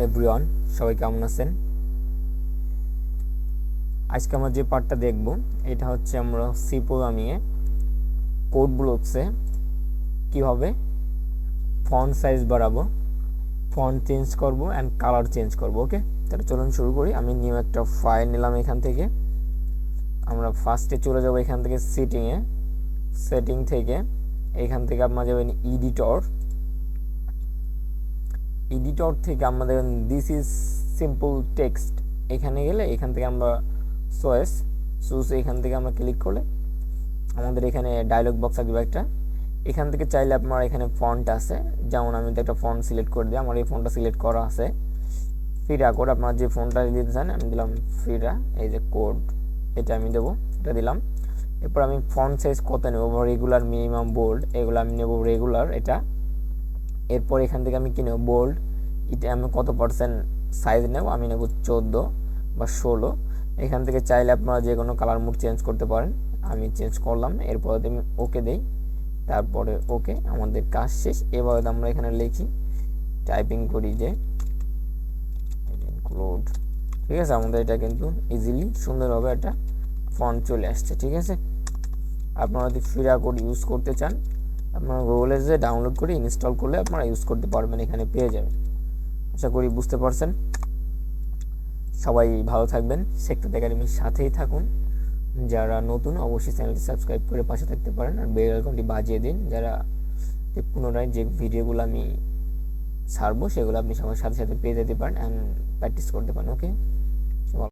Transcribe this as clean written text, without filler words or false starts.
Everyone, সবাই কেমন আছেন? আজকে আমরা যে পার্টটা দেখব এটা হচ্ছে আমরা সি প্রোগ্রামিংয়ে কোড ব্লকসে কীভাবে ফন্ট সাইজ বাড়াবো, ফন্ট চেঞ্জ করব অ্যান্ড কালার চেঞ্জ করব। ওকে, তাহলে চলুন শুরু করি। আমি নিউ একটা ফাইল নিলাম। এখান থেকে আমরা ফার্স্টে চলে যাব এখান থেকে সেটিং থেকে এখান থেকে আপনারা যাবেন এডিটর থেকে আমাদের দিস ইজ সিম্পল টেক্সট। এখানে গেলে এখান থেকে আমরা চুজ এখান থেকে আমরা ক্লিক করলে আমাদের এখানে ডায়লগ বক্স আসবে একটা। এখান থেকে চাইলে আপনার এখানে ফন্ট আছে, যেমন আমি তো একটা ফন্ট সিলেক্ট করে দিই। আমার এই ফন্টটা সিলেক্ট করা আছে ফিরা কোড। আপনার যে ফন্টটা দিতে চান আমি দিলাম ফিরা, এই যে কোড এটা আমি দেবো, এটা দিলাম। এরপর আমি ফন্ট সাইজ কত নেব, রেগুলার, মিনিমাম, বোল্ড, এগুলো আমি নেব রেগুলার এটা। এরপর এখান থেকে আমি কি নেব, বোল্ড, এটা আমি কত পার্সেন্ট সাইজ নেব, আমি নেব 14 বা 16। এখান থেকে চাইলে আপনারা যে কোনো কালার মুড চেঞ্জ করতে পারেন, আমি চেঞ্জ করলাম। এরপর আমি ওকে দেই, তারপরে ওকে, আমাদের কাজ শেষ। এবার আমরা এখানে লিখি, টাইপিং করি যে ইনক্লুড, ঠিক আছে। আমাদের এটা কিন্তু ইজিলি সুন্দরভাবে একটা ফন্ট চলে আসছে, ঠিক আছে। আপনারা যদি ফিরা কোড ইউজ করতে চান, আপনারা গুগলে যে ডাউনলোড করে ইনস্টল করলে আপনারা ইউজ করতে পারবেন, এখানে পেয়ে যাবেন। আশা করি বুঝতে পারছেন। সবাই ভালো থাকবেন, সেখসাদি একাডেমির সাথেই থাকুন। যারা নতুন অবশ্যই চ্যানেলটি সাবস্ক্রাইব করে পাশে থাকতে পারেন, আর বেল আইকনটি বাজিয়ে দিন, যারা পুনরায় যে ভিডিওগুলো আমি ছাড়বো সেগুলো আপনি সবার সাথে সাথে পেয়ে যেতে পারেন অ্যান্ড প্র্যাকটিস করতে পারেন। ওকে।